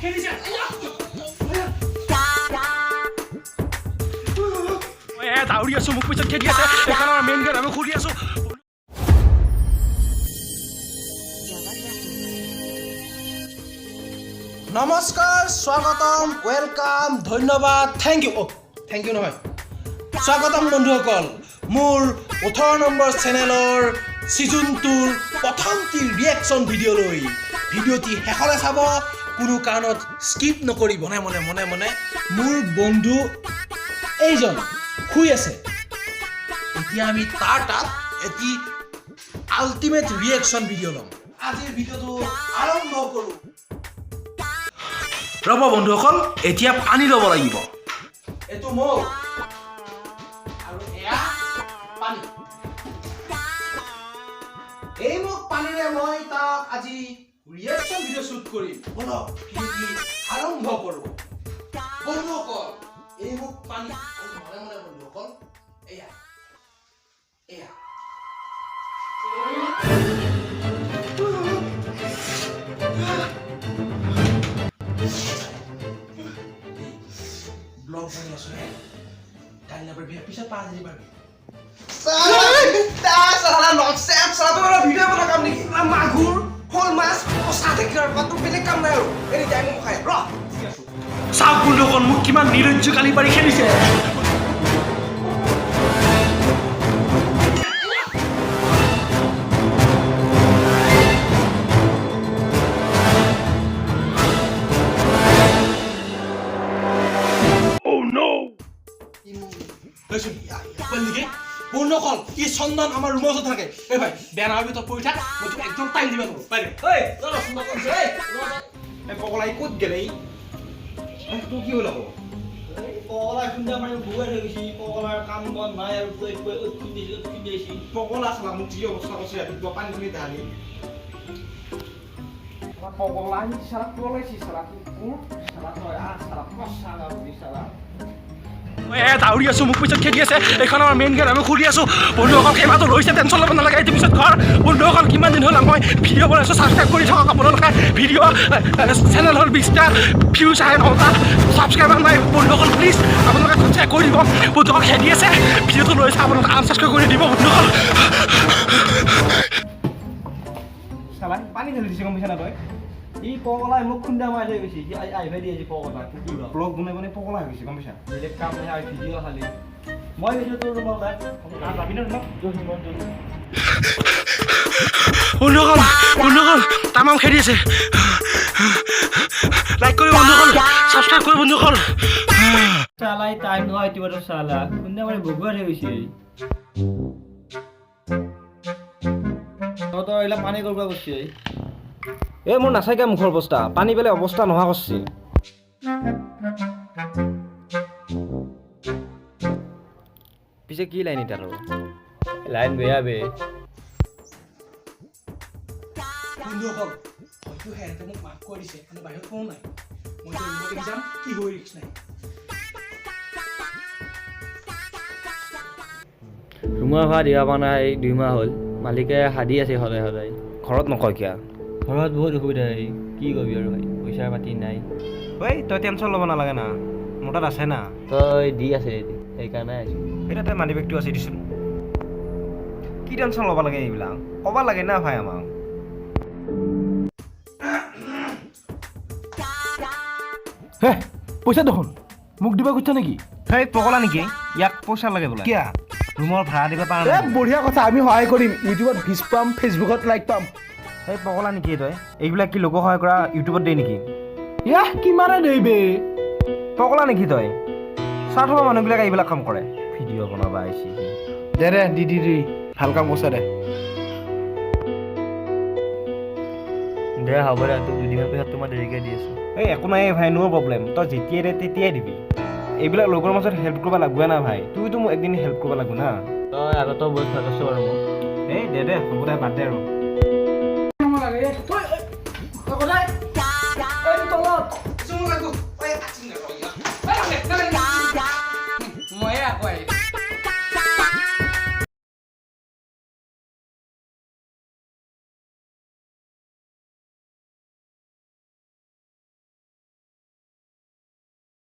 খেলিছে দাউৰি আছো মোক পিছত খেলি আছে এখন আমাৰ মেইন গেট আমি খুলি আছো নমস্কাৰ স্বাগতম ওয়েলকাম ধন্যবাদ থ্যাংক ইউ নহয় স্বাগতম বন্ধুসকল মোৰ 18 নম্বৰ চেনেলৰ সিজন 2ৰ প্ৰথমটি ৰিয়েকচন ভিডিঅ'লৈ ভিডিঅ'টি শেষলৈ চাব কোনো কাৰণত স্কিপ নকৰি মনে মনে মোৰ বন্ধু এইজন শুই আছে এতিয়া আমি তাৰ তাত এটি আল্টিমেট ৰিয়েকচন ভিডিঅ' ল'ম আজিৰ ভিডিঅ'টো আৰম্ভ কৰোঁ ৰ'ব বন্ধুসকল এতিয়া পানী ল'ব লাগিব এইটো মোক আৰু এয়া পানী এই মোক পানীৰে মই তাক আজি ৰিয়েকচন ভিডিঅ' শ্বুট কৰিম বলক ভিডিঅ'টি আৰম্ভ কৰোঁ বন্ধুসকল এই মোক পানী আৰু মনে বন্ধুসকল এয়া ব্লগ বনাই আছো কাইলৈ নাপাৰি পিছত 5 পাৰি মাগুৰ শ'ল মাছ কচা দেখাৰ পাতো বেলেগ কাম নাই আৰু এনি টাইম খাই চাওক বন্ধুসকল মোক কিমান নিৰজ্জ কালি পাৰি খেলিছে বন্ধুসকল ই চন্দন আমাৰ ৰুমত থাকে এই ভাই বেয়া নাভাবি তই পৰি থাক মই তোক একদম টাইম দিব নোৱাৰো পাই পগলাই ক'ত গেলে তোৰ কি হ'ল আকৌ পগলা খুন্দা মাৰি বুৱাই হৈ গৈছে পগলাৰ কাম বন নাই আৰু খুন্দিছি পগলা চালা মোক যি অৱস্থা কৰিছে ৰাতিপুৱা পানী তুমি ঢালি পগলা চালা পলাইছি চালা তোৰ চালা তই চালা পচা গাবি চালা দাউৰি আছো মোক পিছত খেলি আছে এইখন আমাৰ মেইন গেট আমি খুলি আছো বন্ধুসকল কেইবাটো লৈছে টেনশ্যন ল'ব নালাগে এইটো পিছত ঘৰ বন্ধুসকল কিমান দিন হ'ল মই ভিডিঅ' বনাইছোঁ ছাবস্ক্ৰাইব কৰি থাকক আপোনালোকে ভিডিঅ' চেনেল হ'ল 20টা ভিউজ আহে 9টা ছাবস্ক্ৰাইবাৰ নাই বন্ধুসকল প্লিজ আপোনালোকে ছাবস্ক্ৰাইব কৰি দিব বন্ধুসকল খেলি আছে ভিডিঅ'টো লৈছে আপোনালোকে আনছাবস্ক্ৰাইব কৰি দিব বন্ধুসকল চালা পানী ঢালি দিছে গম পাইছা না তই ই পগলাই মোক খুন্দা মাৰি লৈ গৈছে আহিবাই দিয়ে পগলা ব্লগ বনাই পগলা হৈ গৈছে গম পাইছা বেলেগ কাম নাই আৰু ভিডিঅ' খালি মই গৈছোঁ তোৰ ৰুমত যাবি ন বন্ধুসকল তামাম খেলি আছে লাইক কৰি বন্ধুসকল ছাবস্ক্ৰাইব কৰি বন্ধুসকল চালাই টাইম নহয় ইতিমধ্যে চালা খুন্দা মাৰি বগুৱাই হৈ গৈছে তহঁতৰ এইবিলাক পানী কৰিব গৈছে এই মোৰ নাচাইকে মুখৰ অৱস্থা পানী পেলাই অৱস্থা নোহোৱা কৰিছে পিছে কি লাইন এতিয়া আৰু লাইন বেয়া বে বন্ধুসকল হয়তো হেঁতে মোক মাফ কৰি দিছে কিন্তু বাহিৰত কোনো নাই মই ৰুমত যাম কি হৈ ৰিক্স নাই ৰুমৰ ভাড়া দিব পৰা নাই 2 মাহ হ'ল মালিকে হাদি আছে সদায় ঘৰত নকয় কিয় ঘৰত বহুত অসুবিধা কি কৰিবি আৰু ভাই পইচা পাতি নাই ঐ তই টেনশ্যন ল'ব নালাগে না মোৰ তাত আছে না তই দি আছে সেইকাৰণে আহিছোঁ এতিয়া তই মানি বেগটো আছে দিচোন কি টেনশ্যন ল'ব লাগে এইবিলাক ক'ব লাগে না ভাই আমাক হে পইচা দেখোন মোক দিব খুজিছা নেকি সেই পগলা নেকি ইয়াক পইচা লাগে বোলে কিয় ৰুমৰ ভাড়া দিব পাৰা এ বঢ়িয়া কথা আমি সহায় কৰিম ইউটিউবত ভিউজ পাম ফেচবুকত লাইক পাম সেই পগলা নেকি তই এইবিলাক কি লোক সহায় কৰা ইউটিউবত দিয়ে নেকি ইয়াহ কিমানে দেই বে পগলা নেকি তই স্বাৰ্থপৰ মানুহবিলাকে এইবিলাক কাম কৰে ভিডিঅ' বনাব আহিছে দে দি ভাল কাম কৰিছা দে হ'ব দে তোক 2 দিনৰ পিছত তোমাৰ দেৰিকৈ দি আছোঁ এই একো নাই ভাই নো প্ৰব্লেম তই যেতিয়াই দে তেতিয়াই দিবি এইবিলাক লগৰ মাজত হেল্প কৰিব লাগবে না ভাই তুইতো মোক একদিন হেল্প কৰিব লাগিব না তই আগতেও বহুত ভাল আছোঁ বাৰু মোক এই দে হ'ব দে বাদ দে আৰু Zoom lagu.